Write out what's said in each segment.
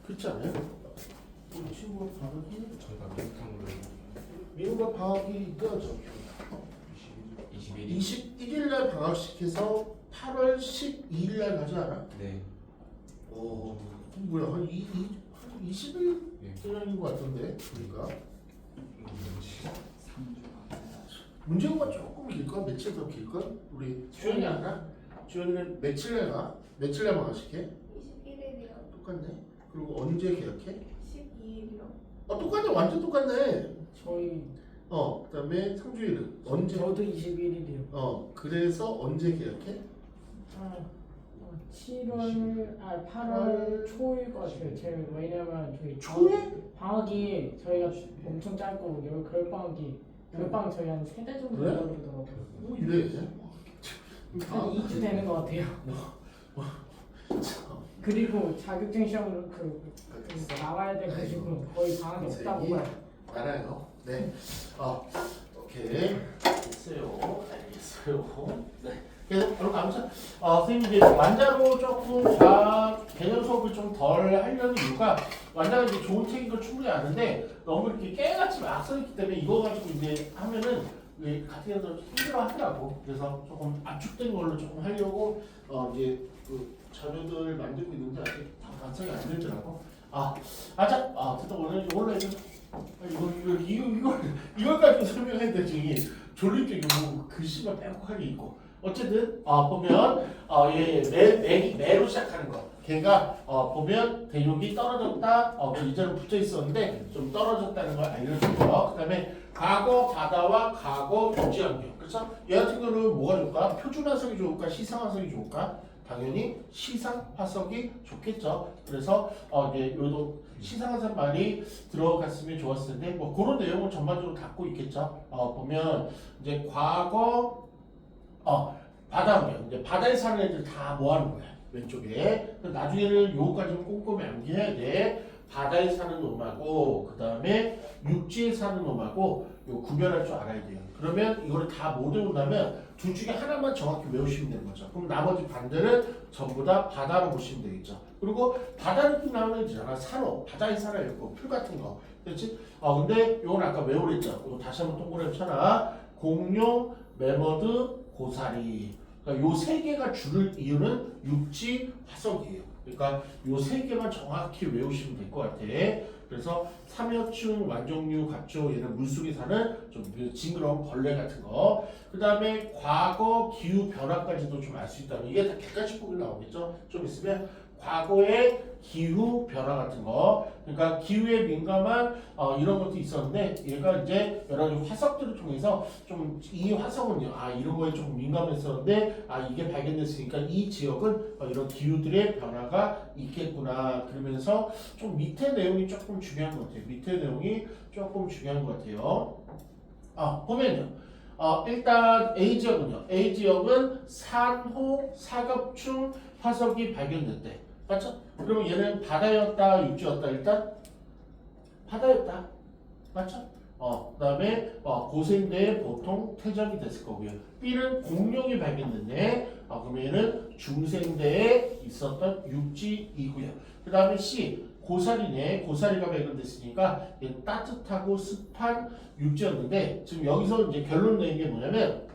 그렇지 않아요? 우리 친구가 방학이 저희가 미국탕으로 미국과 방학이 껴져 21일. 21일 날 방학시켜서 8월 12일 날 가지 않아? 네. 오, 뭐야 한 20일 네. 전인 것 같은데 보니까 3주. 문제가 조금 길까? 며칠 더 길까? 우리 주연이 알아? 주연이는 며칠 날 가? 며칠 날 방학시켜? 21일이요. 똑같네. 그리고 언제 계약해? 12일이요. 똑같네. 완전 똑같네. 저희 그다음에 상주일은 언제? 저도 21일이요. 그래서 언제 계약해? 7월 8월 초일 것 같아요. 제가 왜냐면 저희 초에? 방학이 저희가 엄청 짧고 겨울방학이 겨울방학 저희 한 3달 정도 그래? 걸리더라고요. 뭐 이래? 한 2주 되는 것 같아요. 그리고 자격증 시험을 나와야 돼가지고 거의 방학이 없다고 봐요. 알아요. 네. 오케이. 알겠어요. 네. 그래서 여러분 아무튼 선생님이 이제 완자로 조금 개념 수업을 좀 덜 하려는 이유가 완자가 이제 좋은 책인 걸 충분히 아는데 너무 이렇게 깨같이 막 써있기 때문에 이거 가지고 이제 하면은 같은 애들 힘들어 하더라고. 그래서 조금 압축된 걸로 조금 하려고 이제 그 자료들 만들고 있는데 아직 다 완성이 안 되더라고. 됐다. 오늘 이걸 가지고 설명해야 될 중이 졸릴 때 뭐 글씨만 빼곡하게 있고 어쨌든 보면 매로 시작하는 거. 걔가 보면 대륙이 떨어졌다. 이전에 붙어 있었는데 좀 떨어졌다는 걸 알려주고요. 그다음에 과거 바다와 과거 육지 환경. 그래서 얘 같은 경우는 뭐가 좋을까? 표준 화석이 좋을까? 시상 화석이 좋을까? 당연히 시상 화석이 좋겠죠. 그래서 이제 요도 시상 화석 말이 들어갔으면 좋았을 텐데 뭐 그런 내용을 전반적으로 담고 있겠죠. 보면 이제 과거 바다 환경. 이제 바다에 사는 애들 다 뭐 하는 거야? 왼쪽에. 나중에는 요거까지는 꼼꼼히 암기해야 돼. 바다에 사는 놈하고 그 다음에 육지에 사는 놈하고 요 구별할 줄 알아야 돼요. 그러면 이거를 다 못 외운다면 둘 중에 하나만 정확히 외우시면 되는 거죠. 그럼 나머지 반대는 전부 다 바다로 보시면 되겠죠. 그리고 바다 느낌 나오는 애잖아. 산호, 바다에 살아요. 풀 같은 거. 그렇지? 근데 요건 아까 외우랬죠. 이거 다시 한번 동그라미 쳐놔. 공룡, 매머드, 고사리. 그러니까 요 세 개가 줄을 이유는 육지, 화석이에요. 그러니까 요 세 개만 정확히 외우시면 될 것 같아. 그래서 삼엽충, 완종류, 갑조 얘는 물속에 사는 좀 징그러운 벌레 같은 거. 그 다음에 과거 기후 변화까지도 좀 알 수 있다. 이게 다 객관식 보기 나오겠죠. 좀 있으면 과거의 기후 변화 같은 거. 그러니까 기후에 민감한 이런 것도 있었는데 얘가 이제 여러 가지 화석들을 통해서 좀 이 화석은요 이런 거에 좀 민감했었는데 이게 발견됐으니까 이 지역은 이런 기후들의 변화가 있겠구나. 그러면서 좀 밑에 내용이 조금 중요한 것 같아요. 밑에 내용이 조금 중요한 것 같아요. 보면요. 일단 A 지역은요. A 지역은 산호, 사격충, 화석이 발견됐대. 맞죠? 그러면 얘는 바다였다, 육지였다. 일단 바다였다. 맞죠? 그 다음에 고생대에 보통 퇴적이 됐을 거고요. B는 공룡이 발견됐네. 그러면 얘는 중생대에 있었던 육지이고요. 그 다음에 C 고사리네. 고사리가 발견됐으니까 얘는 따뜻하고 습한 육지였는데 지금 여기서 이제 결론 내는 게 뭐냐면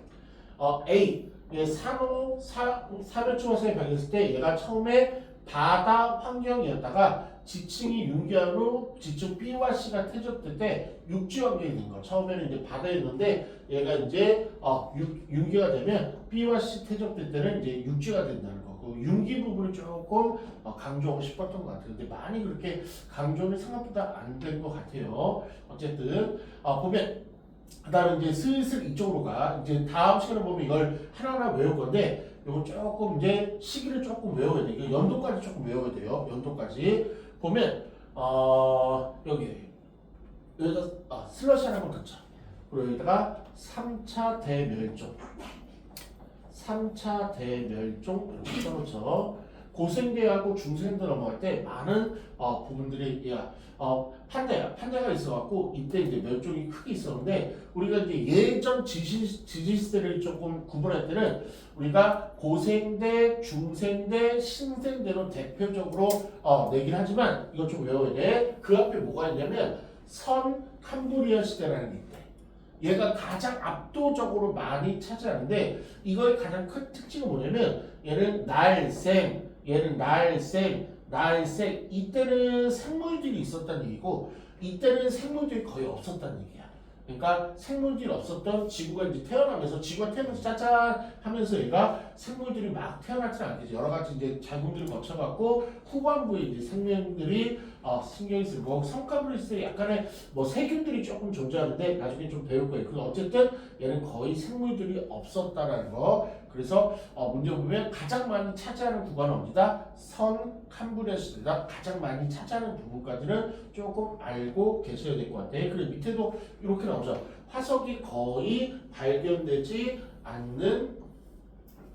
A 산호 사멸충 화석이 발견했을 때 얘가 처음에 바다 환경이었다가 지층이 융기하로 지층 B와 C가 퇴적될 때 육지 환경이 된 거. 처음에는 이제 바다였는데 얘가 이제 융기가 되면 B와 C 퇴적될 때는 이제 육지가 된다는 거. 그 융기 부분을 조금 강조하고 싶었던 것 같아요. 근데 많이 그렇게 강조는 생각보다 안 된 것 같아요. 어쨌든 보면 그다음에 이제 슬슬 이쪽으로 가. 이제 다음 시간에 보면 이걸 하나하나 외울 건데. 요거 조금 이제 시기를 조금 외워야 돼. 이거 연도까지 조금 외워야 돼요. 연도까지 보면 여기다 슬러시 하나만 긋자. 그리고 여기다가 3차 대멸종 이렇게 써놓죠. 고생대하고 중생대 넘어갈 때 많은 부분들이 판대가 있어갖고 이때 이제 몇 종이 크게 있었는데 우리가 이제 예전 지지시대를 조금 구분할 때는 우리가 고생대, 중생대, 신생대로 대표적으로 내긴 하지만 이거 좀 외워야 돼. 그 앞에 뭐가 있냐면 선 캄브리아 시대라는 게 있대. 얘가 가장 압도적으로 많이 차지하는데 이거의 가장 큰 특징은 뭐냐면 얘는 날생, 이때는 생물들이 있었다는 얘기고 이때는 생물들이 거의 없었다는 얘기야. 그러니까 생물들이 없었던 지구가 이제 태어나면서 지구가 태어나면서 짜잔 하면서 얘가 생물들이 막 태어나지 않겠지. 여러 가지 이제 작용들을 거쳐갖고 후반부에 이제 생명들이 신경이 쓰고 성카브리스에 약간의 뭐 세균들이 조금 존재하는데 나중에 좀 배울 거예요. 그래서 어쨌든 얘는 거의 생물들이 없었다라는 거. 그래서 문제 보면 가장 많이 차지하는 구간은 어디다? 선 캄브리아 시대다. 가장 많이 차지하는 부분까지는 조금 알고 계셔야 될 것 같아. 그리고 밑에도 이렇게 나오죠. 화석이 거의 발견되지 않는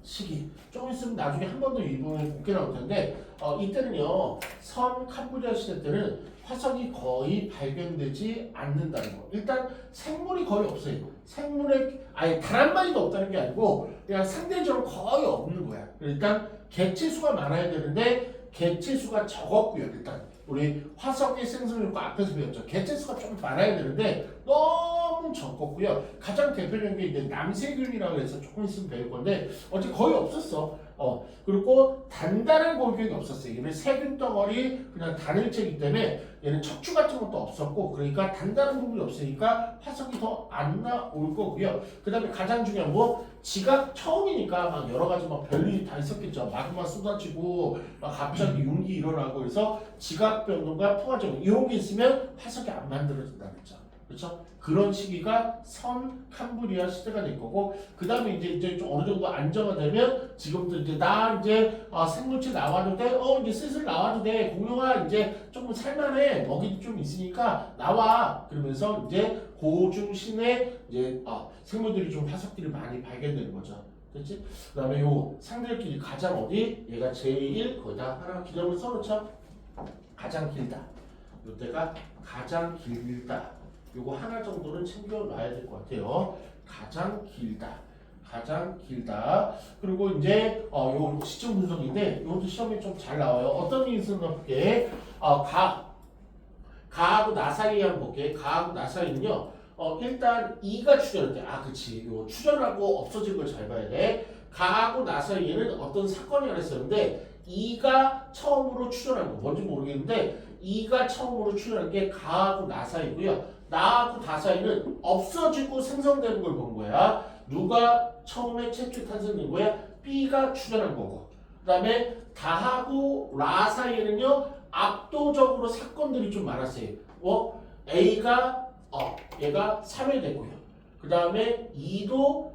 시기. 조금 있으면 나중에 한 번 더 이 부분이 곱게 나올 텐데 이때는요. 선 캄브리아 시대 때는 화석이 거의 발견되지 않는다는 거. 일단 생물이 거의 없어요. 생물에 아예 단 한 마리도 없다는 게 아니고 그냥 상대적으로 거의 없는 거야. 일단 개체수가 많아야 되는데 개체수가 적었고요. 일단 우리 화석의 생성률과 앞에서 배웠죠. 개체수가 좀 많아야 되는데 너무 적었고요. 가장 대표적인 게 이제 남세균이라고 해서 조금 있으면 배울 건데 어제 거의 없었어. 그리고 단단한 골격이 없었어요. 얘는 세균 덩어리 그냥 단일체이기 때문에 얘는 척추 같은 것도 없었고 그러니까 단단한 부분이 없으니까 화석이 더 안 나올 거고요. 그 다음에 가장 중요한 거 지각 처음이니까 막 여러 가지 막 별일이 다 있었겠죠. 마그마 쏟아지고 막 갑자기 윤기 일어나고 그래서 지각 변동과 포화적 이런 게 있으면 화석이 안 만들어진다 그랬죠. 그렇죠? 그런 시기가 선 캄브리아 시대가 될 거고 그 다음에 이제 좀 어느 정도 안정화되면 지금도 이제 생물체 나와도 돼 이제 슬슬 나와도 돼 공룡아 이제 조금 살만해 먹이도 좀 있으니까 나와 그러면서 이제 고중신의 이제 생물들이 좀 화석들이 많이 발견되는 거죠. 됐지? 그 다음에 요 상대끼리 가장 어디 얘가 제일 거기다 하나 기념을 써놓자. 가장 길다. 요때가 가장 길다. 요거 하나 정도는 챙겨놔야 될 것 같아요. 가장 길다. 그리고 이제 요 시점 분석인데 이것도 시험에 좀 잘 나와요. 어떤 게 있었나 볼게. 가하고 나 사이에 한번 볼게. 가하고 나 사이는요. 일단 이가 추전할 때 그치. 요 추전하고 없어진 걸 잘 봐야 돼. 가하고 나 사이에는 어떤 사건이 하나 있었는데 이가 처음으로 추전한 거 뭔지 모르겠는데 이가 처음으로 추전한 게 가하고 나 사이고요. 나하고 다 사이는 없어지고 생성되는 걸 본 거야. 누가 처음에 최초에 탄생된 거야? B가 추전한 거고. 그 다음에 다하고 라 사이에는요. 압도적으로 사건들이 좀 많았어요. A가 얘가 3회 됐고요. 그 다음에 2도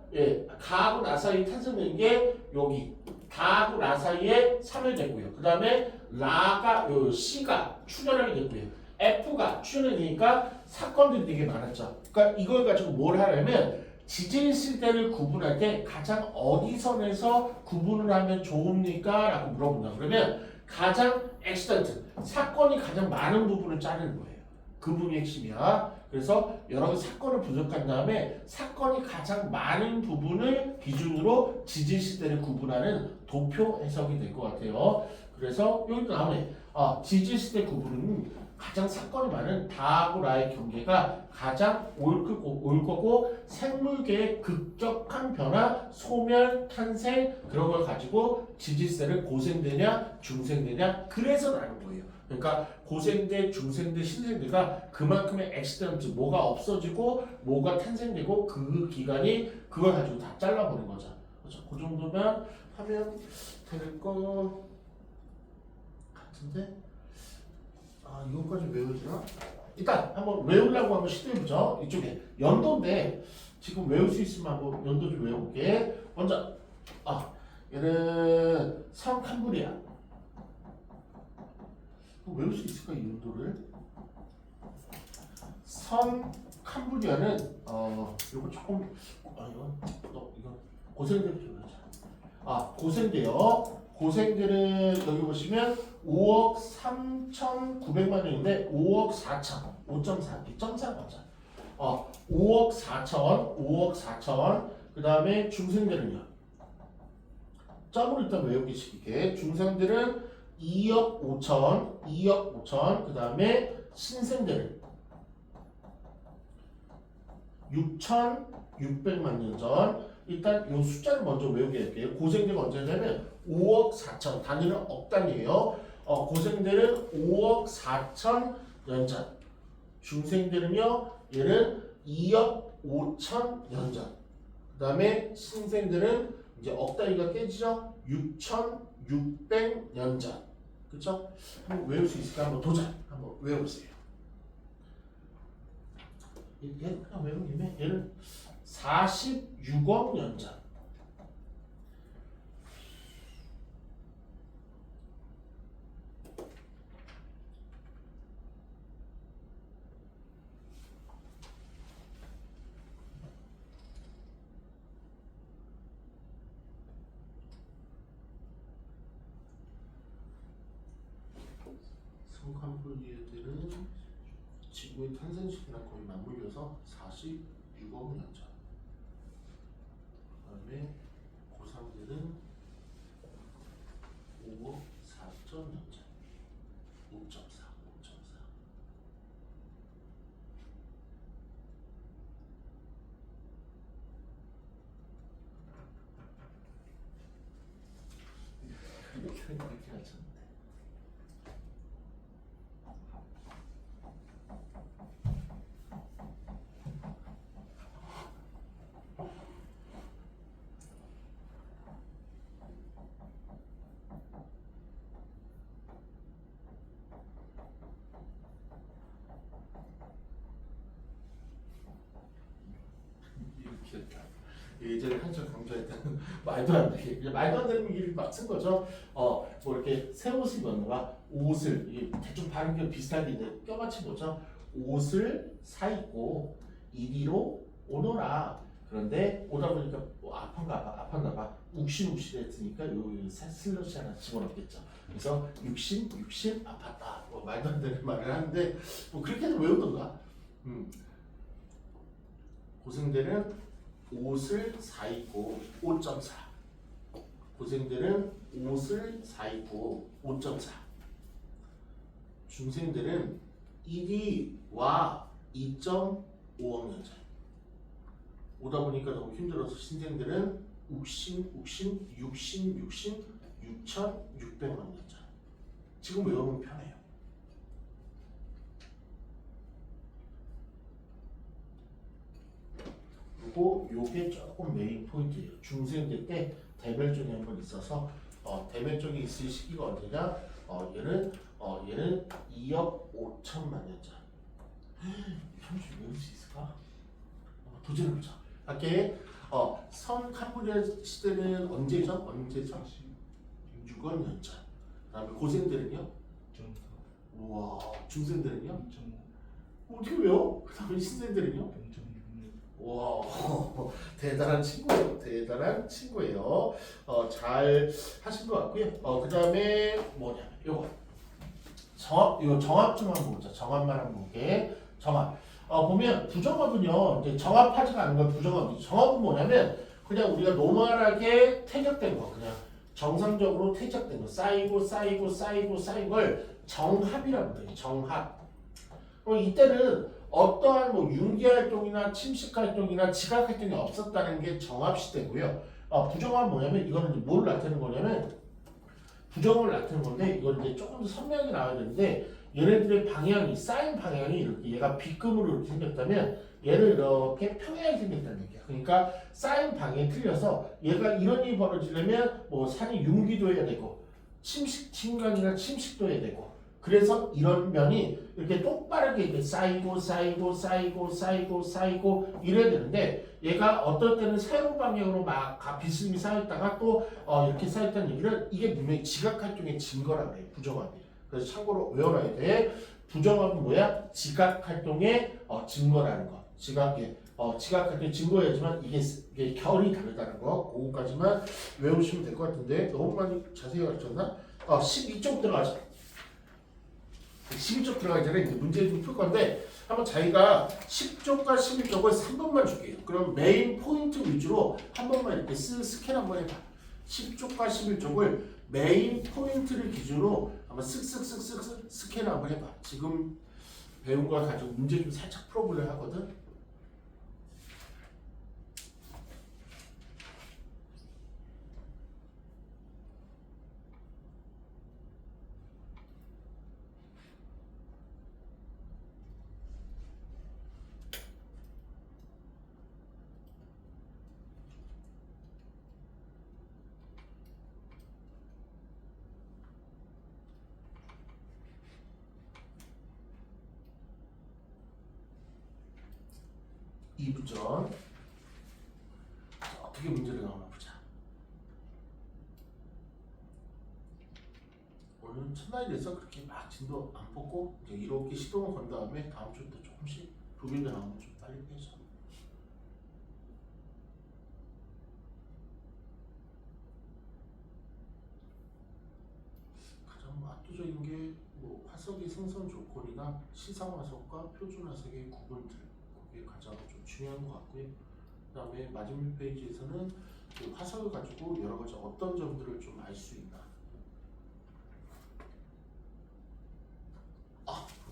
가하고 나 사이에 탄생된 게 여기 다하고 라 사이에 3회 됐고요. 그 다음에 라가 C가 추전하게 됐고요. F가 추전이 되니까 사건들이 되게 많았죠. 그러니까 이걸 가지고 뭘 하려면 지질 시대를 구분할 때 가장 어디 선에서 구분을 하면 좋습니까? 라고 물어본다. 그러면 가장 액시던트, 사건이 가장 많은 부분을 자르는 거예요. 그 부분이 핵심이야. 그래서 여러 가지 사건을 분석한 다음에 사건이 가장 많은 부분을 기준으로 지질 시대를 구분하는 도표 해석이 될 것 같아요. 그래서 여기도 나오네. 지질 시대 구분은 가장 사건이 많은 다하고 라의 경계가 가장 올 거고 생물계의 급격한 변화, 소멸, 탄생 그런 걸 가지고 지질세를 고생되냐 중생되냐 그래서 나는 거예요. 그러니까 고생대, 중생대, 신생대가 그만큼의 액시던트 뭐가 없어지고 뭐가 탄생되고 그 기간이 그걸 가지고 다 잘라버린 거죠. 그렇죠? 그 정도면 하면 될 거 같은데. 이것까지 외우지나? 일단 한번 외우려고 한번 시도해보죠. 이쪽에 연도인데 지금 외울 수 있으면 한번 연도 좀 외워볼게. 먼저 얘는 선 캄브리아. 외울 수 있을까 이 연도를? 선 캄브리아는 이거 조금 이건 고생대로 좀 하자. 고생대요. 고생들은 여기 보시면 5억 3,900만 원인데 5억 4천 5.4 2.4 맞아. 5억 4천 그 다음에 중생들은요. 점으로 일단 외우기 쉽게 중생들은 2억 5천 그 다음에 신생들은 6,600만 년 전. 일단 이 숫자를 먼저 외우게 할게요. 고생들은 언제냐면 5억 4천 단위는 억 단위예요. 고생들은 5억 4천 년 전. 중생들은요 얘는 2억 5천 년 전. 그 다음에 신생들은 이제 억 단위가 깨지죠. 6,600년 전. 그쵸? 한번 외울 수 있을까? 한번 도전. 한번 외워보세요. 얘는 그냥 외우는 김에 얘는 46억 년 전. 성칸폴리에들은 지구의 탄생 시기랑 거의 맞물려서 46억 년 전. 그다음에 고3들은 5억 4천 년 전. 5.4. 이렇게 하잖아. 예전에 한참 강조했던 말도 안 되게 그냥 말도 안 되는 얘기를 막 쓴 거죠. 뭐 이렇게 새 옷을 입었는가 옷을 이게 대충 발음이 비슷하게 껴맞춘 거죠. 옷을 사 입고 이리로 오너라. 그런데 오다 보니까 뭐 아팠나 봐. 욱신욱신했으니까 요 슬러시 하나 집어넣겠죠. 그래서 육신 아팠다. 뭐 말도 안 되는 말을 하는데 뭐 그렇게도 외우던가. 고생들은 옷을 사 입고 5.4. 고생들은 옷을 사 입고 5.4. 중생들은 1이 와 2.5억 년 전. 오다 보니까 너무 힘들어서 신생들은 육신 6,600만 년 전. 지금 외우면 편해요. 그리고 요게 조금 메인 포인트예요. 중생들 때 대멸종이 한번 있어서 대멸종이 있을 시기가 언제냐? 얘는 2억 5천만 년 전. 현실 외울 수 있을까? 도전해보자. 할게. 선 캄보디아 시대는 언제죠? 6억 년 전. 그다음에 고생들은요? 우와, 중생들은요? 어떻게 외워? 그다음에 신생들은요? 와, 대단한 친구예요. 잘 하신 것 같고요. 그다음에 뭐냐? 요거 정합 좀 한번 보자. 정합만 한번 볼게. 정합. 보면 부정합은요. 이제 정합하지가 않은 건 부정합이죠. 정합은 뭐냐면 그냥 우리가 노멀하게 퇴적된 거, 그냥 정상적으로 퇴적된 거, 쌓이고 쌓인 걸 정합이라고 해요. 정합. 이때는 어떠한 뭐 융기 활동이나 침식 활동이나 지각 활동이 없었다는 게 정합 시대고요. 부정합은 뭐냐면 이거는 이제 뭘 나타내는 거냐면 부정을 나타내는 건데 이건 이제 조금 더 선명하게 나와야 되는데 얘네들의 방향이 쌓인 방향이 이렇게 얘가 B급으로 이렇게 생겼다면 얘는 이렇게 평행하게 생겼다는 얘기야. 그러니까 쌓인 방향이 틀려서 얘가 이런 일이 벌어지려면 뭐 산이 융기도 해야 되고 침강이나 침식도 해야 되고 그래서 이런 면이 이렇게 똑바르게 이렇게 쌓이고 이래야 되는데 얘가 어떨 때는 세로 방향으로 막 비스듬히 쌓였다가 또 이렇게 쌓였다는 얘기는 이게 분명히 지각 활동의 증거라고 해요. 부정합이. 그래서 참고로 외워놔야 돼. 부정합은 뭐야? 지각 활동의 증거라는 거. 지각의 지각할 증거해야지만 이게 결이 다르다는 거 그거까지만 외우시면 될 것 같은데 너무 많이 자세히 가르쳤나? 12쪽 들어가자. 12쪽 들어가기 전에 이제 문제 좀 풀 건데 한번 자기가 10쪽과 11쪽을 3번만 줄게요. 그럼 메인 포인트 위주로 한 번만 이렇게 스캔 한번 해봐. 10쪽과 11쪽을 메인 포인트를 기준으로 한번 쓱쓱쓱쓱 스캔 한번 해봐. 지금 배운 거 가지고 문제 좀 살짝 풀어보려 하거든. 이 부전 어떻게 문제를 나오나 보자. 오늘은 첫날이라서 그렇게 막 진도 안 뽑고 이제 이렇게 시동을 건 다음에 다음 주부터 조금씩 조개가 나오면 좀 빨리 빼서. 가장 압도적인 게 뭐 화석의 생성 조건이나 시상 화석과 표준 화석의 구분들. 이게 가장 좀 중요한 것 같고요. 그다음에 마지막 페이지에서는 그 화석을 가지고 여러 가지 어떤 점들을 좀 알 수 있나.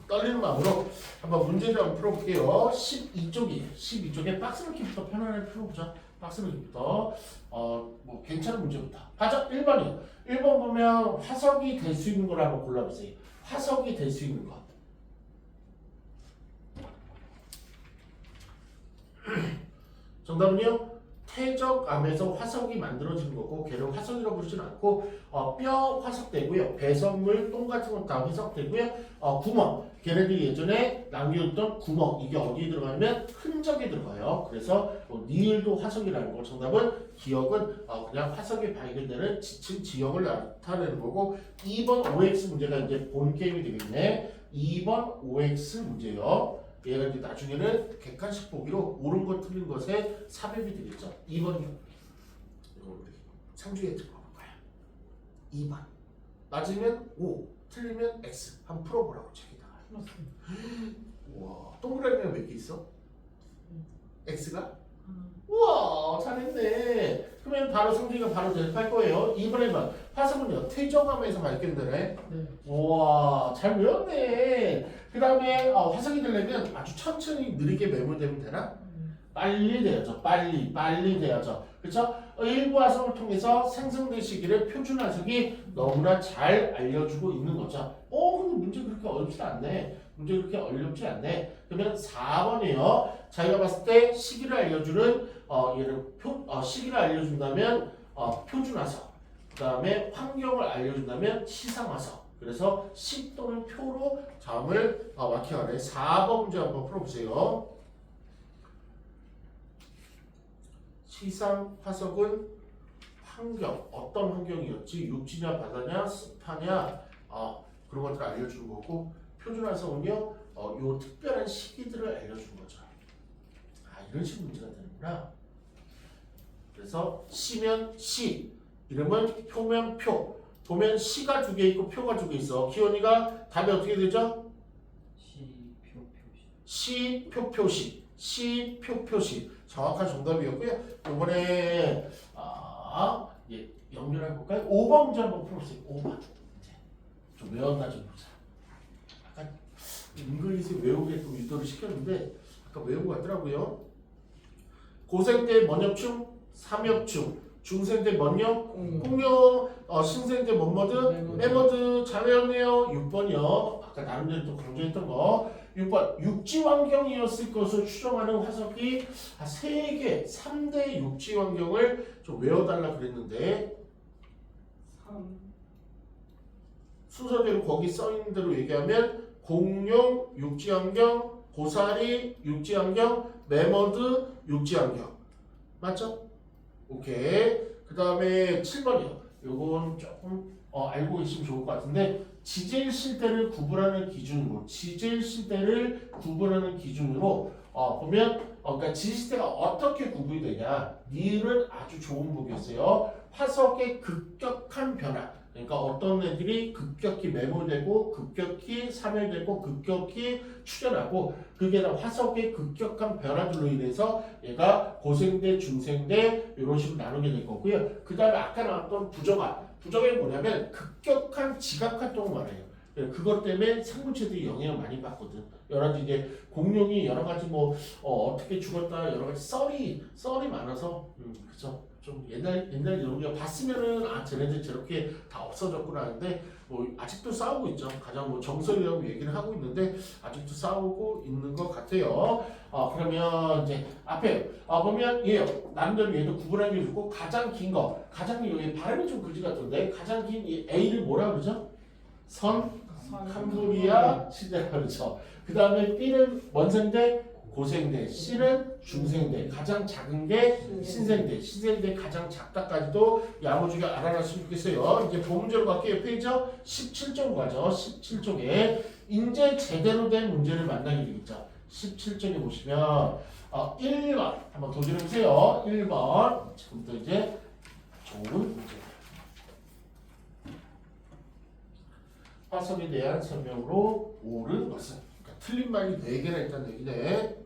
떨리는 마음으로 한번 문제를 한번 풀어볼게요. 12쪽이에요. 12쪽에 박스넣기부터 편안하게 풀어보자. 박스넣기부터 뭐 괜찮은 문제부터. 가자. 1번이요. 1번 보면 화석이 될 수 있는 걸 한번 골라보세요. 화석이 될 수 있는 거. 정답은요. 퇴적암에서 화석이 만들어지는 거고 걔를 화석이라고 부르지는 않고 뼈 화석되고요. 배선물, 똥 같은 거 다 화석되고요. 구멍, 걔네들이 예전에 남겨뒀던 구멍 이게 어디에 들어가냐면 흔적에 들어가요. 그래서 니을도 화석이라는 거. 정답은 기억은 그냥 화석이 발견되는 지층 지형을 나타내는 거고 2번 OX 문제가 이제 본 게임이 되겠네. 2번 OX 문제요. 얘가 이제 나중에는 객관식 보기로 옳은 것 틀린 것에 삽입이 되겠죠. 2번이요. 이거 우리 상주에 들어볼 거야. 2번. 맞으면 O, 틀리면 X. 한번 풀어보라고 책에다가. 우와, 동그라미가 몇 개 있어? X가? 우와, 잘했네. 그러면 바로 상주가 바로 대답할 거예요. 2번에 화석은요, 퇴적암에서 발견되네. 네. 우와, 잘 외웠네. 그 다음에 화석이 되려면 아주 천천히 느리게 매몰되면 되나? 빨리 돼야죠. 빨리 돼야죠. 그렇죠? 일부 화석을 통해서 생성된 시기를 표준 화석이 너무나 잘 알려주고 있는 거죠. 근데 문제 그렇게 어렵지 않네. 문제 그렇게 어렵지 않네. 그러면 4번이에요. 자기가 봤을 때 시기를 알려주는 시기를 알려준다면 표준 화석. 그 다음에 환경을 알려준다면 시상 화석. 그래서 시 또는 표로 자음을 마킹하네. 4번 문제 한번 풀어보세요. 시상 화석은 환경, 어떤 환경이었지? 육지냐 바다냐 습하냐 그런 것들을 알려주는 거고 표준 화석은요 요 특별한 시기들을 알려주는 거죠. 이런 식으로 문제가 되는구나. 그래서 시면 시, 이름은 표면 표. 보면 시가 2개 있고 표가 2개 있어. 기원이가 답이 어떻게 되죠? 시, 표, 표시. 시, 표, 표시. 정확한 정답이었고요. 이번에 연결해 볼까요? 5번 문제 한번 풀어보세요. 5번 문제. 좀 외웠나 좀 보자. 아까 잉글리시 외우게끔 유도를 시켰는데 아까 외운 것 같더라고요. 고생 때 먼역충, 삼역충. 중생 때 뭔요? 공룡, 신생 때 뭐뭐드? 메머드. 잘 외웠네요. 6번이요. 아까 나름대로 또 강조했던 거. 6번. 육지 환경이었을 것을 추정하는 화석이 3개, 3대 육지 환경을 좀 외워달라 그랬는데 3. 순서대로 거기 써있는 대로 얘기하면 공룡 육지 환경, 고사리 육지 환경, 메머드 육지 환경. 맞죠? 오케이. 그 다음에 7번이요. 요건 조금 알고 계시면 좋을 것 같은데 지질 시대를 구분하는 기준으로 보면 그러니까 지질 시대가 어떻게 구분이 되냐. 니은 아주 좋은 부분이었어요. 화석의 급격한 변화. 그러니까 어떤 애들이 급격히 매몰되고 급격히 사멸되고 급격히 출현하고 그게 다 화석의 급격한 변화들로 인해서 얘가 고생대, 중생대 이런 식으로 나누게 될 거고요. 그 다음에 아까 나왔던 부정이 뭐냐면 급격한 지각 활동을 말해요. 그것 때문에 생물체들이 영향을 많이 받거든. 여러 가지 이제 공룡이 여러 가지 뭐 어떻게 죽었다 여러 가지 썰이 많아서 그죠. 좀 옛날 우리가 봤으면은 쟤네들 저렇게 다 없어졌구나 하는데 뭐 아직도 싸우고 있죠. 가장 뭐 정설이라고 얘기를 하고 있는데 아직도 싸우고 있는 것 같아요. 그러면 이제 앞에 보면 얘 남들 얘도 구분하기 좋고 가장 긴 거 여기 발음이 좀 그지 같던데 가장 긴 이 A를 뭐라 그러죠? 캄브리아 시대라 그러죠. 그 다음에 B는 원생대, 고생대, C는 중생대, 가장 작은 게 신생대 가장 작다까지도 야무지게 알아놨으면 좋겠어요. 이제 본문제로 갈게요. 페이지 17쪽 가죠. 17쪽에 이제 제대로 된 문제를 만나게 되겠죠. 17쪽에 보시면 1번 한번 도전해보세요. 1번 지금부터 이제 좋은 문제. 화석에 대한 설명으로 옳은 것은 그러니까 틀린 말이 4개나 있다는 얘기네.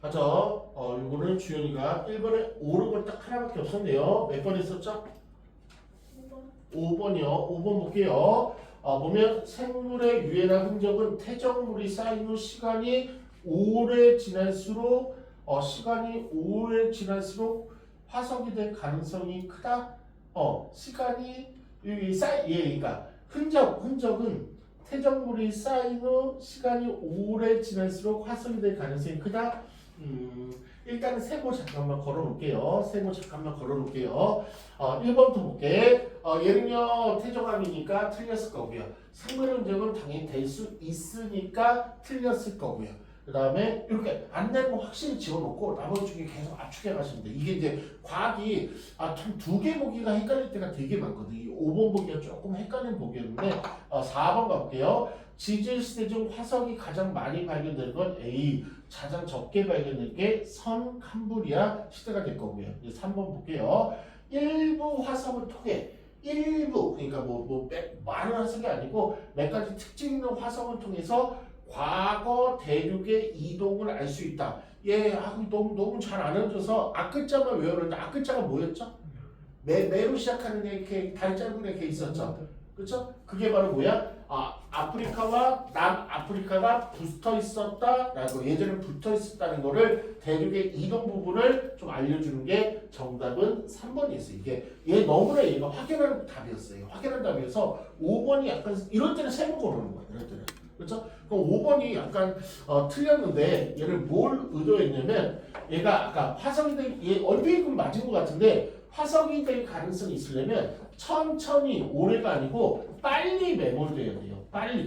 맞아. 요거는 주연이가 1번에 옳은 걸 딱 하나밖에 없었네요. 몇 번 했었죠? 5번이요. 5번 볼게요. 보면 생물의 유해나 흔적은 태정물이 쌓인 후 시간이 오래 지날수록 화석이 될 가능성이 크다. 시간이 그러니까 흔적은 태정물이 쌓인 후 시간이 오래 지날수록 화석이 될 가능성이 크다. 일단은 세모 잠깐만 걸어놓을게요. 1번부터 볼게. 얘는요 태정암이니까 틀렸을 거고요. 생물 흔적은 당연히 될 수 있으니까 틀렸을 거고요. 그 다음에 이렇게 안 되는 거 확실히 지워놓고 나머지 중에 계속 압축해 가시면 돼. 이게 이제 과학이 참 2개 보기가 헷갈릴 때가 되게 많거든. 이 5번 보기가 조금 헷갈리는 보기였는데 4번 가볼게요. 지질 시대 중 화석이 가장 많이 발견되는 건 A, 가장 적게 발견된 게 캄브리아 시대가 될 거고요. 이제 3번 볼게요. 일부 화석을 통해 그러니까 많은 화석이 아니고 몇 가지 특징 있는 화석을 통해서 과거 대륙의 이동을 알 수 있다. 너무 잘 안 알려줘서 앞글자만 외우는데 앞글자가 뭐였죠? 매로 시작하는 애, 다리 짧은 애 있었죠? 그렇죠? 그게 바로 뭐야? 아프리카와 남아프리카가 붙어 있었다라고 예전에 붙어 있었다는 거를 대륙의 이동 부분을 좀 알려주는 게 정답은 3번이었어요. 얘 너무나 얘가 확연한 답이었어요. 확연한 답이어서 5번이 약간 이럴 때는 세모 걸어놓는 거야. 이럴 때는. 그렇죠? 그럼 5번이 약간 틀렸는데 얘를 뭘 의도했냐면 얘가 아까 화석이 얘 얼핏 맞은 것 같은데 화석이 될 가능성이 있으려면 천천히 오래가 아니고 빨리 매몰돼야 돼요.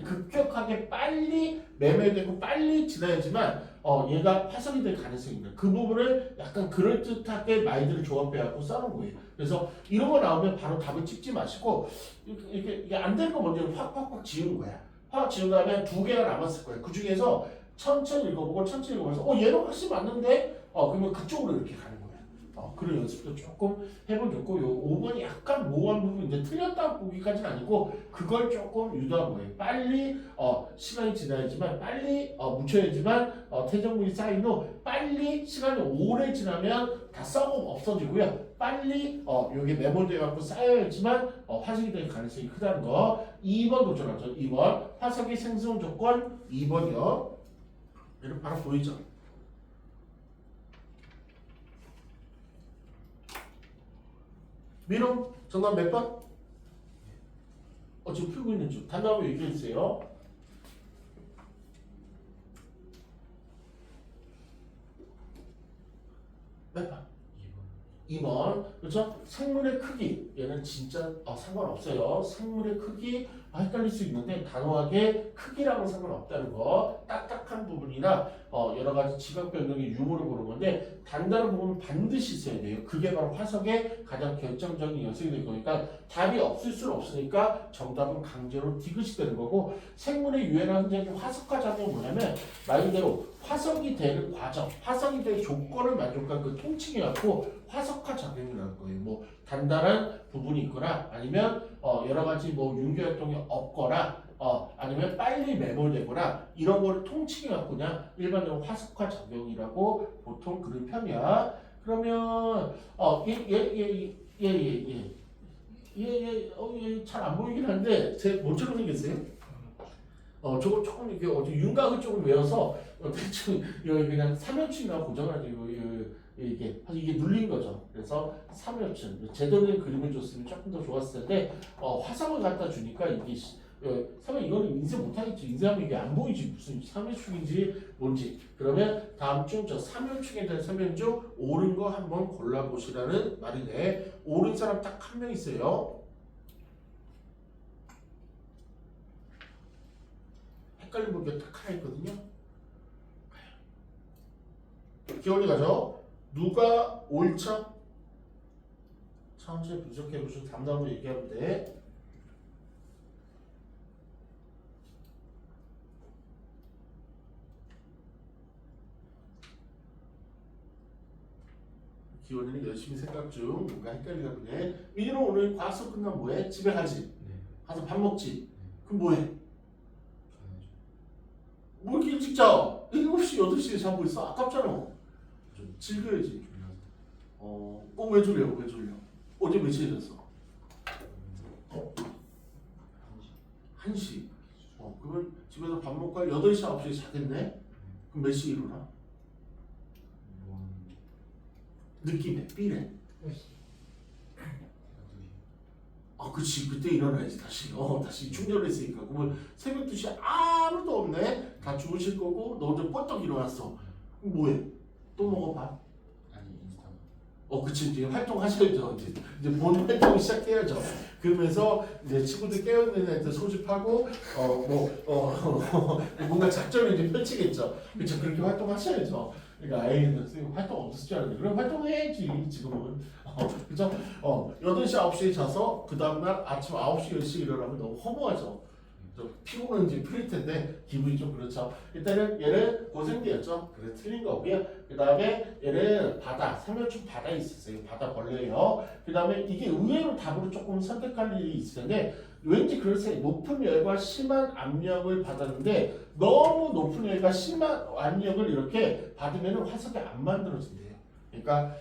급격하게 빨리 매몰되고 빨리 지나야지만 얘가 화석이 될 가능성이 있는 그 부분을 약간 그럴듯하게 말들을 조합해갖고 써놓은 거예요. 그래서 이런 거 나오면 바로 답을 찍지 마시고 이게 안 되는 거 먼저 확 지우는 거야. 확 지운 다음에 2개가 남았을 거예요. 그 중에서 천천히 읽어보고 천천히 읽어보면서 얘는 확실히 맞는데 그러면 그쪽으로 이렇게 가는 거예요. 그런 연습도 조금 해보면 좋고 요 5번이 약간 모호한 부분 이제 틀렸다고 보기까지는 아니고 그걸 조금 유도한 거예요. 빨리 시간이 지나야지만 빨리 묻혀야지만 태정물이 쌓인 후 빨리 시간이 오래 지나면 다 썩어 없어지고요. 빨리 여기 매몰돼 갖고 쌓여야지만 화석이 될 가능성이 크다는 거. 2번 도전하죠. 2번 화석의 생성 조건 2번이요. 이렇게 바로 보이죠. 민호 정답 몇 번? 지금 풀고 있는 중. 단답을 얘기해 주세요. 몇 번? 2번. 그렇죠? 생물의 크기. 얘는 진짜 상관없어요. 생물의 크기 헷갈릴 수 있는데 단호하게 크기랑은 상관없다는 거. 딱딱한 부분이나 여러 가지 지각 변동의 유무를 보는 건데 단단한 부분은 반드시 있어야 돼요. 그게 바로 화석의 가장 결정적인 요소가 될 거니까 답이 없을 수는 없으니까 정답은 강제로 디귿이 되는 거고 생물의 유해나 흔적이 화석화 작용이 뭐냐면 말 그대로 화석이 되는 과정, 화석이 될 조건을 만족한 그 통칭이 갖고 화석화 작용이라는 거예요. 뭐 단단한 부분이 있거나 아니면 여러 가지 뭐 윤기 활동이 없거나 아니면 빨리 매몰되거나 이런 거를 통칭해 갖고 그냥 일반적으로 화석화 작용이라고 보통 그런 편이야. 그러면 잘 안 보이긴 한데 제 모처럼 생겼어요. 저거 조금 이렇게 윤곽을 조금 외워서 대충 여기 그냥 3연층이라고 고정하죠. 이게 눌린 거죠. 그래서 3연층 제대로 된 그림을 줬으면 조금 더 좋았을 텐데 화석을 갖다 주니까 이게 사실 이거는 인쇄 못하겠지. 인쇄하면 이게 안 보이지. 무슨 3연축인지 뭔지. 그러면 다음 중 저 3연축에 대한 설명 중 옳은 거 한번 골라보시라는 말이네. 옳은 사람 딱 한 명 있어요. 헷갈린 분이 딱 하나 있거든요. 기원이 가죠. 누가 옳죠? 천천히 분석해 보시고 담당으로 얘기하면 돼. 기원이는 열심히 생각 중. 뭔가 헷갈리나 보네. 민희는 오늘 과학 수업 끝나면 뭐해? 집에 가지? 네. 가서 밥 먹지? 그럼 뭐해? 뭐 이렇게 일찍 자? 7시, 8시에 자고 있어? 아깝잖아. 좀 즐겨야지. 왜 졸려? 왜 졸려? 어제 몇 시에 잤어? 1시. 그러면 집에서 밥 먹고 8시, 9시에 자겠네? 그럼 몇 시에 일어나? 느낌에, 삐래. 그치. 그때 일어나야지 다시. 다시 충전했으니까. 그러면 새벽 2시에 아무도 없네? 다 주무실 거고 너 혼자 뻗떡 일어났어. 그럼 뭐해? 또 먹어봐. 아니 인스타. 그치. 이제 활동하셔야죠. 이제 본 활동을 시작해야죠. 그러면서 이제 친구들 깨어있는 애들 소집하고 뭔가 작전을 이제 펼치겠죠. 그쵸. 그렇게 활동하셔야죠. 그러니까 아이는 선생님 활동 없을 줄 알았는데 그럼 활동해야지 지금은. 그죠? 8시 9시에 자서 그 다음날 아침 9시 10시에 일어나면 너무 허무하죠. 좀 피곤한지 풀릴 텐데 기분이 좀 그렇죠. 일단은 얘는 고생되었죠. 그래 틀린 거고요. 그 다음에 얘는 바다, 삼면축 바다에 있었어요. 바다 벌레예요. 그 다음에 이게 의외로 답으로 조금 선택할 일이 있을 텐데 왠지 그럴세. 높은 열과 심한 압력을 받았는데 너무 높은 열과 심한 압력을 이렇게 받으면 화석이 안 만들어진대요. 그러니까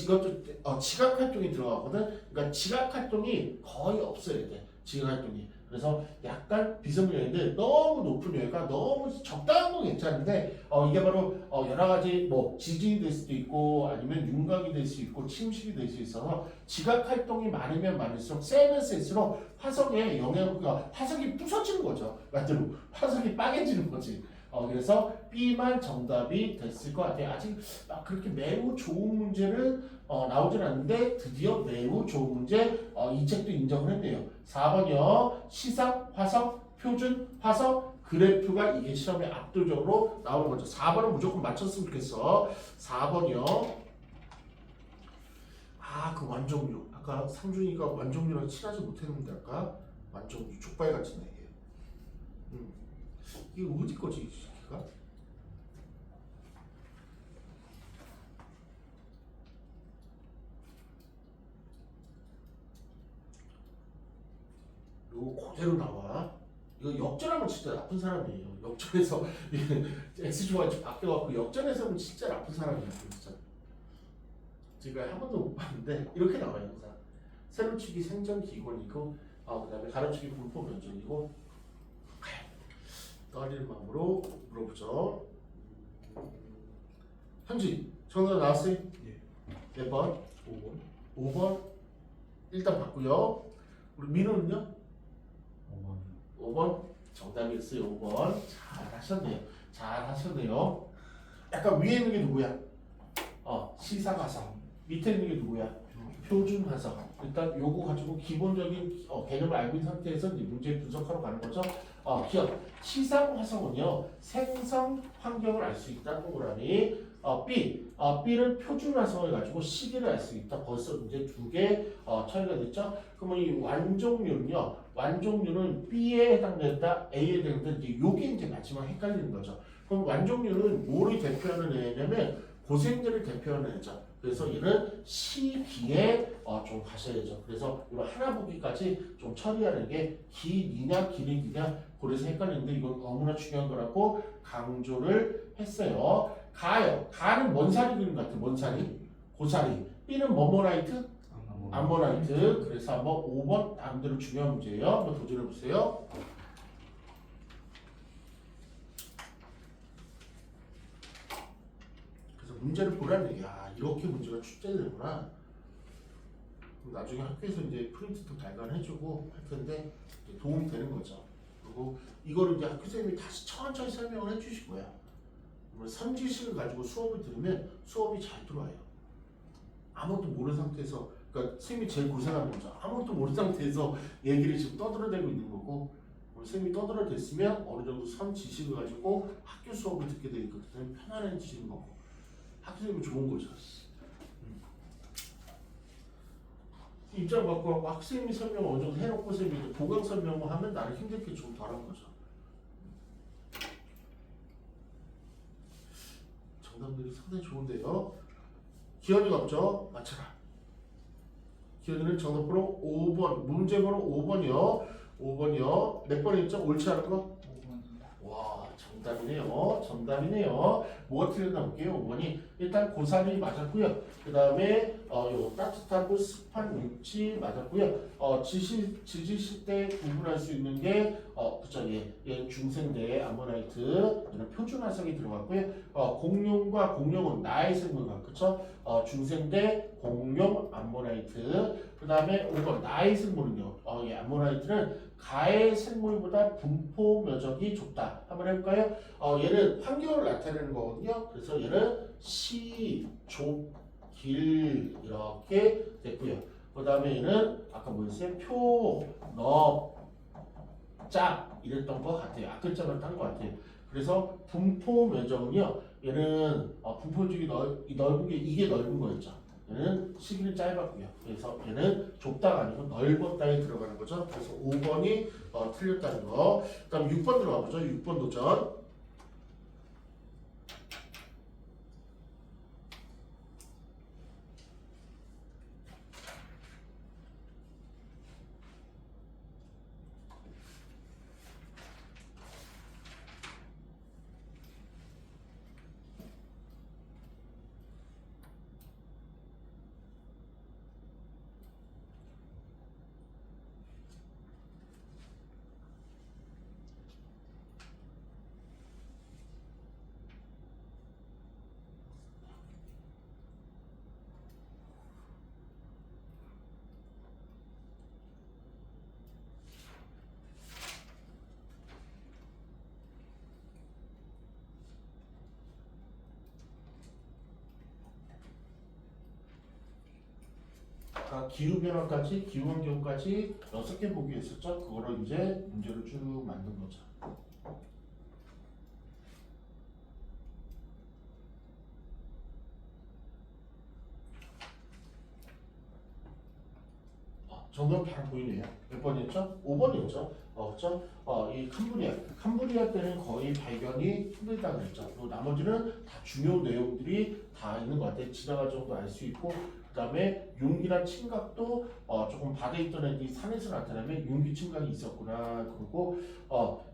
이것도 지각 활동이 들어가거든. 그러니까 지각 활동이 거의 없어야 돼. 지각 활동이. 그래서 약간 비섬유인데 너무 높은 열과 너무 적당한 건 괜찮은데 이게 바로 여러 가지 뭐 지진이 될 수도 있고 아니면 윤곽이 될 수 있고 침식이 될 수 있어서 지각 활동이 많으면 많을수록 세면 셀수록 화석에 영향과 화석이 부서지는 거죠. 말대로 화석이 빠개지는 거지. 그래서 B만 정답이 됐을 것 같아요. 아직 막 그렇게 매우 좋은 문제는 나오진 않는데 드디어 매우 좋은 문제 이 책도 인정을 했네요. 4번이요. 시상, 화석, 표준, 화석, 그래프가 이게 시험에 압도적으로 나오는 거죠. 4번은 무조건 맞췄으면 좋겠어. 4번이요. 그 완종류. 아까 상준이가 완종류랑 친하지 못했는데 아까 완종류 족발같이 내게. 이거 어디 거지 이 새끼가? 이거 그대로 나와. 이거 역전하면 진짜 나쁜 사람이에요. 역전해서 X조가 바뀌어갖고 역전해서는 진짜 나쁜 사람이에요. 진짜. 제가 한 번도 못 봤는데 이렇게 나와요 항상. 세로치기 생전 기본이고 그다음에 가로치기 분포 변전이고. 떠리는 마음으로 물어보죠. 현지 정답 나왔어요? 예. 몇 번? 5번. 5번? 일단 봤고요. 우리 민호는요? 5번 5번 정답이었어요. 5번 잘하셨네요. 약간 위에 있는 게 누구야? 시사가상. 밑에 있는 게 누구야? 표준화성. 일단 요거 가지고 기본적인 개념을 알고 있는 상태에서 이제 문제 분석하러 가는 거죠. 기억. 시상화성은요 생성 환경을 알 수 있다. 동그라미. B를 표준화성을 가지고 시기를 알 수 있다. 벌써 이제 두 개 처리가 됐죠. 그러면 이 완종률은요. 완종률은 B에 해당된다, A에 해당된다. 이제 요게 이제 마지막 헷갈리는 거죠. 그럼 완종률은 뭐를 대표하는 애냐면 고생들을 대표하는 애죠. 그래서 얘는 시기에 좀 가셔야죠. 그래서 이거 하나 보기까지 좀 처리하는 게 기니냐 기르기냐 그래서 헷갈리는데 이건 너무나 중요한 거라고 강조를 했어요. 가요. 가는 뭔 살이 그린 것 같아? 뭔 살이? 고사리. B는 뭐뭐라이트? 암모나이트. 그래서 한번 5번 나름대로 중요한 문제예요. 한번 도전해 보세요. 그래서 문제를 보라는 얘기야. 이렇게 문제가 출제되는구나. 그럼 나중에 학교에서 이제 프린트도 발간해주고 할 텐데 이제 도움이 되는 거죠. 그리고 이거를 이제 학교 선생님이 다시 천천히 설명을 해주실 거야. 선지식을 가지고 수업을 들으면 수업이 잘 들어와요. 아무것도 모르는 상태에서, 그러니까 선생님이 제일 고생하는 거죠. 아무것도 모르는 상태에서 얘기를 지금 떠들어대고 있는 거고, 선생님이 떠들어댔으면 어느 정도 선지식을 가지고 학교 수업을 듣게 되니까 편안해지는 거고, 학교 선생님이 좋은 거죠. 입장 바꿔갖고 학생님이 설명 어느 정도 해놓고 선생님이 보강 설명을 하면 나는 힘들 게 좀 덜한 거죠. 정답들이 상당히 좋은데요. 기현이가 없죠? 맞춰라. 기현이는 정답번호 5번, 문제번호 5번이요. 5번이요. 몇 번에 있죠? 옳지 않은 거? 5번입니다. 와, 정답이네요. 뭐가 틀렸나 볼게요. 5번이 일단 고사리 맞았고요. 그 다음에 요 따뜻하고 습한 육지 맞았고요. 지지시 때 구분할 수 있는 게 그쵸, 얘 중생대 아모나이트, 얘는 표준화성이 들어갔고요. 공룡과 공룡은 나의 생물학, 그쵸? 중생대 공룡 아모나이트. 그 다음에 5번 나의 생물은요. 이 아모나이트는 가의 생물보다 분포 면적이 좁다. 한번 해볼까요? 얘는 환경을 나타내는 거거든요. 그래서 얘는 시, 좁, 길 이렇게 됐고요. 그 다음에 얘는 아까 뭐였어요? 표, 너, 짝 이랬던 것 같아요. 앞글자만 딴 것 같아요. 그래서 분포 면적은요. 얘는 분포 면적이 넓은 게 이게 넓은 거였죠. 얘는 시기는 짧았고요. 그래서 얘는 좁다가 아니고 넓었다에 들어가는 거죠. 그래서 5번이 틀렸다는 거. 그 다음 6번 들어가 보죠. 6번 도전. 아까 기후변화까지, 기후환경까지 6개 보기 했었죠. 그거를 이제 문제로 쭉 만든 거죠. 정답 바로 보이네요. 몇 번이었죠? 5번이었죠. 그렇죠? 이 캄브리아 때는 거의 발견이 힘들다고 그랬죠. 그리고 나머지는 다 중요한 내용들이 다 있는 것 같아요. 지나갈 정도 알 수 있고, 그 다음에 융기랑 침각도 조금 바다에 있던 애들이 산에서 나타나면 융기 침각이 있었구나. 그리고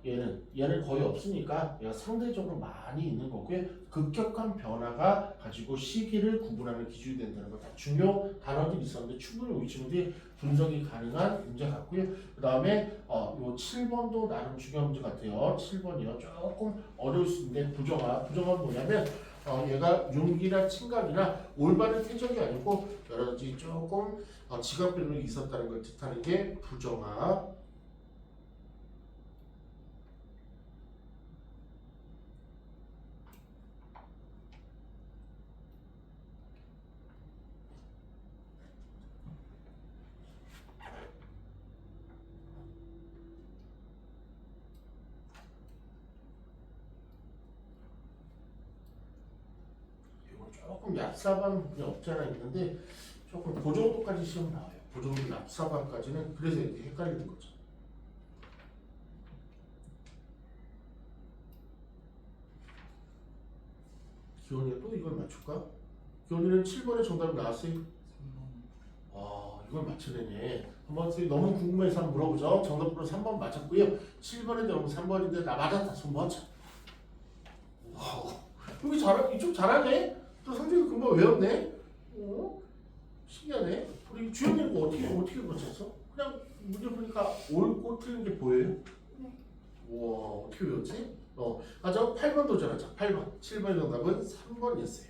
얘는 거의 없으니까 얘가 상대적으로 많이 있는 거고요. 급격한 변화가 가지고 시기를 구분하는 기준이 된다는 거 다 중요 단어들이 있었는데 충분히 우리 친구들이 분석이 가능한 문제 같고요. 그 다음에 요 7번도 나름 중요한 문제 같아요. 7번이요. 조금 어려울 수 있는데 부정합 뭐냐면 얘가 용기나 친각이나 올바른 태적이 아니고 여러 가지 조금 지각 변동이 있었다는 걸 뜻하는 게 부정합. 조금 얍삽한 부분이 없지 않아 있는데 조금 그 정도까지 시험 나와요. 그 정도 얍삽한까지는 그래서 이렇게 헷갈리는 거죠. 기원이가 또 이걸 맞출까? 기원이는 7번에 정답이 나왔어요. 3번. 와 이걸 맞추려네. 한번 선생님 너무 궁금해서 한번 물어보죠. 정답으로 3번 맞췄고요. 7번에 들어오면 3번인데 나 맞았다. 손 먼저. 와우 여기 이쪽 잘하네. 또 성적이 금방 외웠네. 오 신기하네. 우리 주연이는 거 어떻게 맞췄어? 그냥 문제 보니까 옳고 틀린 게 보여요? 네. 우와 어떻게 외웠지? 맞아 8번 도전하자. 8번 7번 정답은 3번이었어요.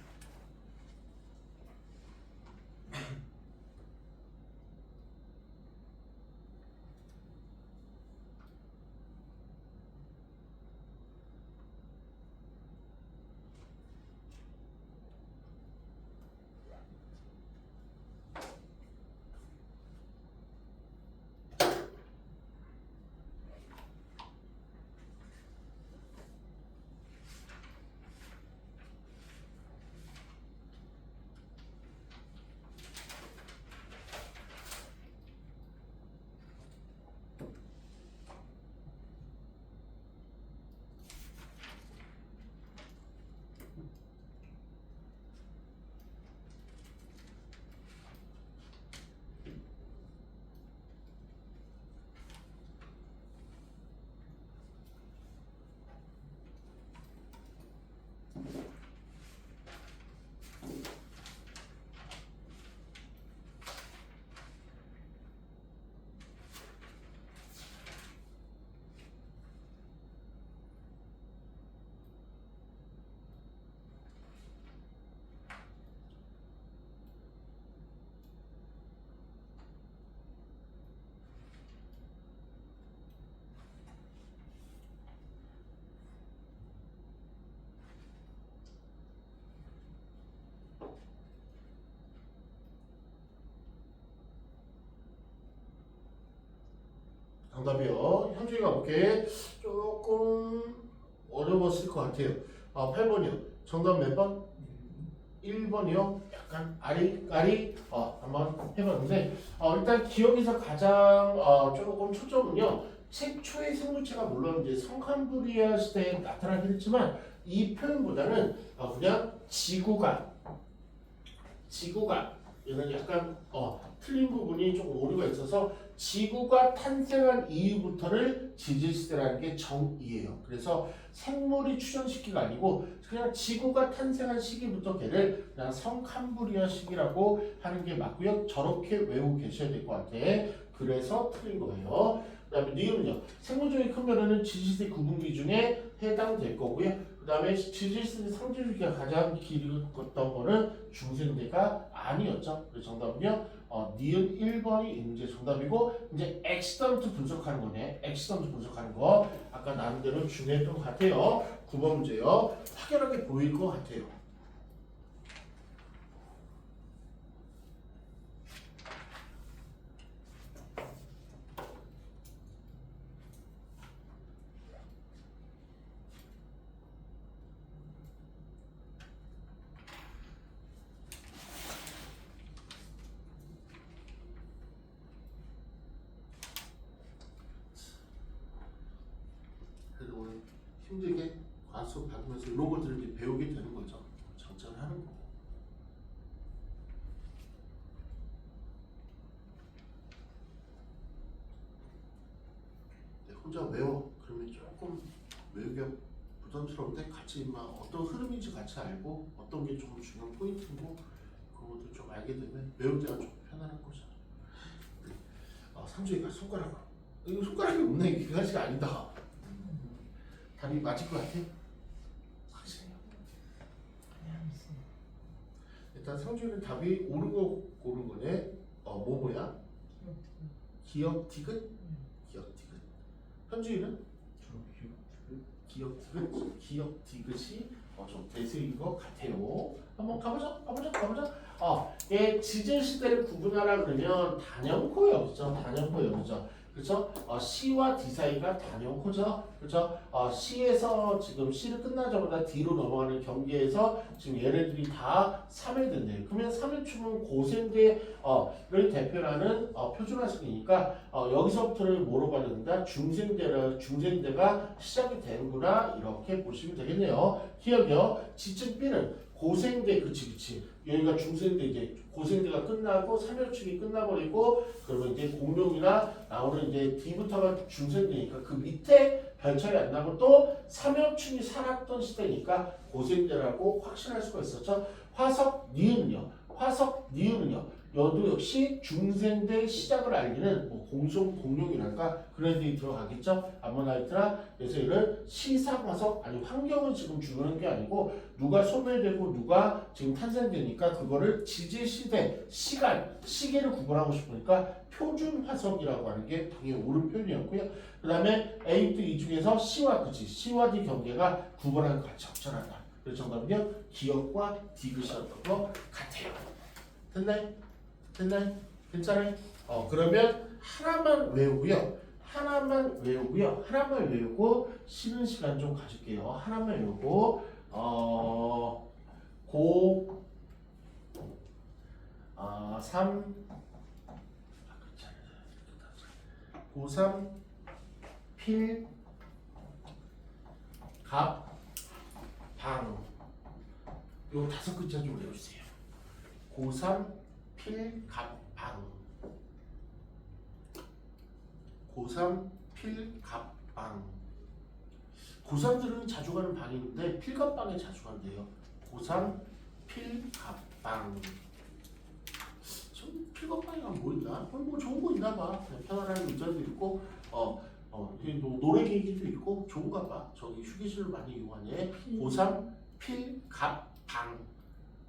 정답이요. 현주이가 볼게. 조금 어려웠을 것 같아요. 8번이요. 정답 몇 번? 1번이요. 약간 아리까리 한번 해봤는데 일단 기억에서 가장 조금 초점은요. 최초의 생물체가 물론 이제 성캄브리아 시대에 나타나긴 했지만 이 표현보다는 그냥 지구가 얘는 약간 틀린 부분이 조금 오류가 있어서 지구가 탄생한 이후부터를 지질시대라는 게 정의예요. 그래서 생물이 출현 시기가 아니고 그냥 지구가 탄생한 시기부터 걔를 그냥 성캄브리아 시기라고 하는 게 맞고요. 저렇게 외우고 계셔야 될 것 같아. 그래서 틀린 거예요. 그 다음에 니은은요. 생물종이 크면은 지질시대 구분기 중에 해당될 거고요. 그 다음에 지질시대 상징주기가 가장 길었던 거는 중생대가 아니었죠. 그래서 정답은요. 니은 1번이 이제 정답이고 이제 액시던트 분석하는 거네. 액시던트 분석하는 거 아까 나눈 대로 중요했던 것 같아요. 9번 문제요. 확연하게 보일 것 같아요. 그래도 오늘 힘들게 과수 받으면서 이런 것들을 이제 배우게 되는 거죠. 정찰하는 거고. 혼자 외워. 그러면 조금 외우기가 부담스러운데 같이 막 어떤 흐름인지 같이 알고 어떤 게 좀 중요한 포인트고 그런 것들 좀 알게 되면 외울 때가 좀 편안한 거죠. 상주이가 손가락으로. 이거 손가락이 없네. 이게 가지가 아니다. 답이 맞을 것 같아? 확실해요. 일단 상준이는 답이 옳은 거 고른 거네. 뭐야? 기억 디귿? 기억 디귿. 현주이는? 기억 디귿이 좀 대세인 것 같아요. 한번 가보자. 예, 지질 시대를 구분하라 그러면 단연코예요, 그죠? 단연코예요, 그죠? 그죠? C와 D 사이가 단연코죠, 그죠? C에서 지금 C를 끝나자마자 D로 넘어가는 경계에서 지금 얘네들이 다 3회된대요. 그러면 3회축은 고생대를 대표하는 표준화식이니까 여기서부터는 뭐로 받는다? 중생대가 시작이 되는구나 이렇게 보시면 되겠네요. 기억이요. 지층 B는 고생대 그치 여기가 중생대 이제 고생대가 끝나고 3회축이 끝나버리고 그러면 이제 공룡이나 나오는 이제 D부터가 중생대니까 그 밑에 별 차이 안 나고 또 3회축이 살았던 시대니까 고생대라고 확신할 수가 있었죠. 화석 니은은요. 여도 역시 중생대 시작을 알리는 뭐 공룡이랄까 그런 데에 들어가겠죠. 아모나이트나 그래서 이런 시상화석 아니 환경은 지금 중요한 게 아니고 누가 소멸되고 누가 지금 탄생되니까 그거를 지질시대 시계를 구분하고 싶으니까 표준화석이라고 하는 게 당연히 옳은 표현이었고요. 그 다음에 A부터 E 중에서 C와 D 경계가 구분하는 것과 적절하다. 그래서 정답은요 기억과 디귿이었던 것 같아요. 됐나요? 괜찮아요? 그러면 하나만 외우고 쉬는 시간 좀 가질게요. 하나만 외우고 고3 필, 갑, 방 요 5글자 좀 외워주세요. 고3 필, 갑, 방 고3 필, 갑, 방 고3들은 자주 가는 방이 있는데 필갑방에 자주 간대요. 고3 필, 갑, 방 좀 필갑방에 가면 뭐 있나? 뭐 좋은 거 있나 봐. 편안한 의자도 있고 노래 계기도 있고 좋은가 봐. 저기 휴게실을 많이 이용하네. 고3 필, 갑, 방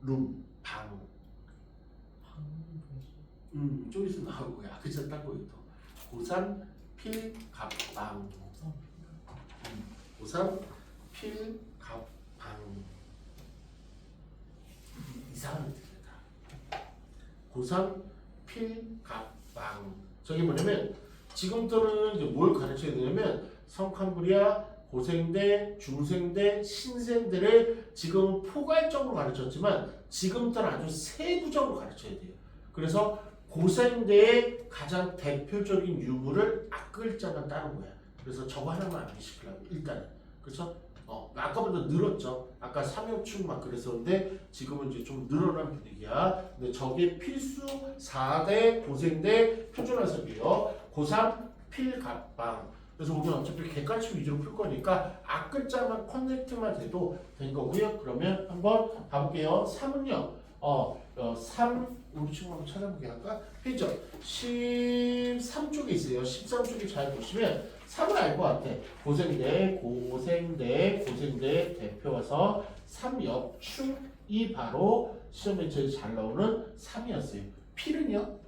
룸, 방 좀 있으면 나올 거야. 그쵸? 딱 보이도. 고3 필, 갑, 방 고3 필, 갑, 방 이상한 애들이다. 고3 필, 갑, 방 저게 뭐냐면 지금부터는 이제 뭘 가르쳐야 되냐면 성칸브리아, 고생대, 중생대, 신생대를 지금 포괄적으로 가르쳤지만 지금부터는 아주 세부적으로 가르쳐야 돼요. 그래서 고생대의 가장 대표적인 유물을 앞글자만 따는 거야. 그래서 저거 하나만 암기시키려고 일단은. 그렇죠? 아까보다 늘었죠. 아까 3회축 막 그랬었는데 지금은 이제 좀 늘어난 분위기야. 근데 저게 필수 4대 고생대 표준화석이에요. 고3 필갑방. 그래서 우리는 어차피 객관식 위주로 풀 거니까 앞글자만 커넥트만 돼도 된 거고요. 그러면 한번 가볼게요. 3은요. 3 우리 친구 한번 찾아보게 할까? 페이지 13쪽에 있어요. 13쪽에 잘 보시면 3을 알 것 같아. 고생대 대표와서 3옆축이 바로 시험에 제일 잘 나오는 3이었어요. 필은요?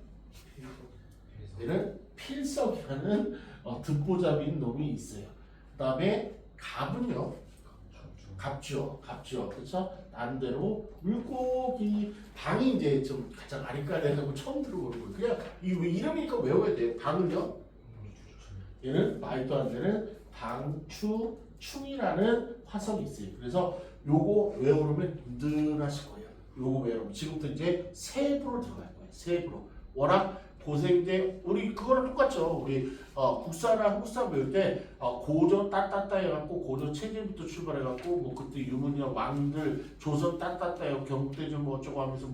얘는 필석이라는 듣보잡인 놈이 있어요. 그 다음에 갑은요? 갑죠. 그렇죠? 나름대로 물고기 방이 이제 좀 가장 아리까리하고 처음 들어보는 거예요. 그냥 이 이름이니까 외워야 돼요. 방은요? 얘는 말도 안 되는 방추충이라는 화성이 있어요. 그래서 요거 외우려면 힘들하실 거예요. 요거 외우면 지금부터 이제 세부로 들어갈 거예요. 세부로. 워낙 고생대 우리 그거랑 똑같죠. 우리 국사나 한국사 배울 때 고조 따따따 해갖고 고조 체제부터 출발해갖고 뭐 그때 유문이나 왕들 조선 따따따 해갖고 경국대전 뭐 어쩌고 하면서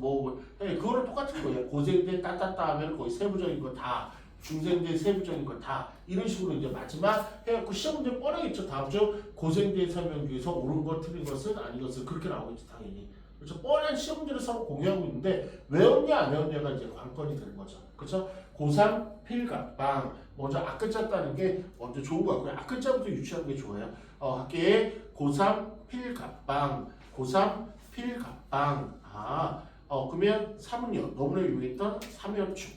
그거랑 똑같은 거예요. 고생대 따따따 하면 거의 세부적인 거 다 중생대 세부적인 거 다 이런 식으로 이제 마지막 해갖고 시험 문제 뻔하겠죠. 다음 주 고생대 설명 중에서 옳은 것 틀린 것은 아닌 것은 그렇게 나오겠죠 당연히. 그렇죠. 뻔한 시험 문제를 서로 공유하고 있는데 외웠냐 안 외웠냐가 이제 관건이 되는 거죠. 그렇죠? 고3 필갑방 먼저 앞글자 따는 게 먼저 좋은 것 같고요. 앞글자부터 유치하는 게 좋아요. 학계에 고3 필갑방 그러면 3은요. 너무나 유명했던 3연축.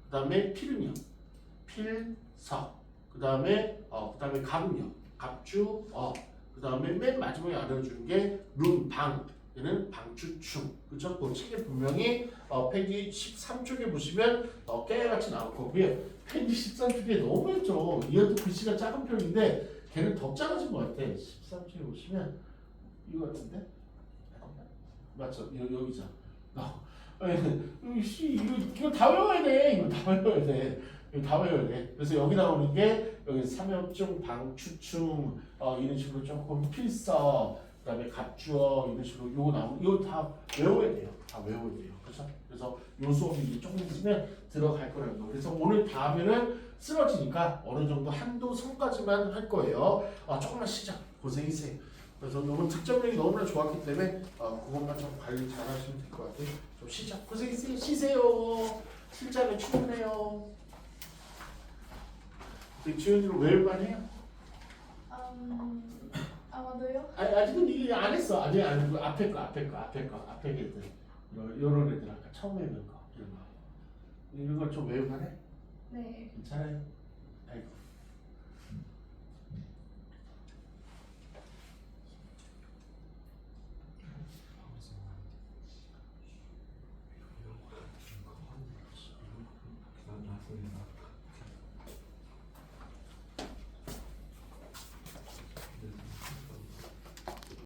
그 다음에 필은요. 필서. 그 다음에 갑은요. 갑주 그 다음에 맨 마지막에 알려주는 게 룸방. 얘는 방추충. 그쵸? 그 책에 분명히 페이지 13쪽에 보시면 깨알같이 나올 거고요. 페이지 13쪽에 너무했죠. 이것도 글씨가 작은 편인데 걔는 더 작아진 것 같아. 13쪽에 보시면 이거 같은데? 맞죠? 여기죠. 이거 다 외워야 돼. 이거 다 외워야 돼. 이거 다 외워야 돼. 그래서 여기 나오는 게 여기 삼엽중, 방추충 이런 식으로 조금 필서, 그다음에 갑주어 이런 식으로 요거 나오는 이거 다 외워야 돼요. 다 외워야 돼요. 그렇죠? 그래서 요 수업이 이제 조금 있으면 들어갈 거라는 거. 그래서 오늘 다 하면은 쓰러지니까 어느 정도 한도 선까지만 할 거예요. 조금만 시작. 고생이세요. 그래서 오늘 득점력이 너무나 좋았기 때문에 그것만 좀 관리 잘 하시면 될 것 같아요. 좀 시작. 고생했어요. 쉬세요. 실전에 충분해요. 지훈이는 외울만 해요? 아마도요? 아직은 이게 안 했어. 아직 안 했고 앞에 애들 요런 애들 아까 처음 외운 거 이런 거 좀 외울만 해? 네. 괜찮아요. 아이고. 난 나중에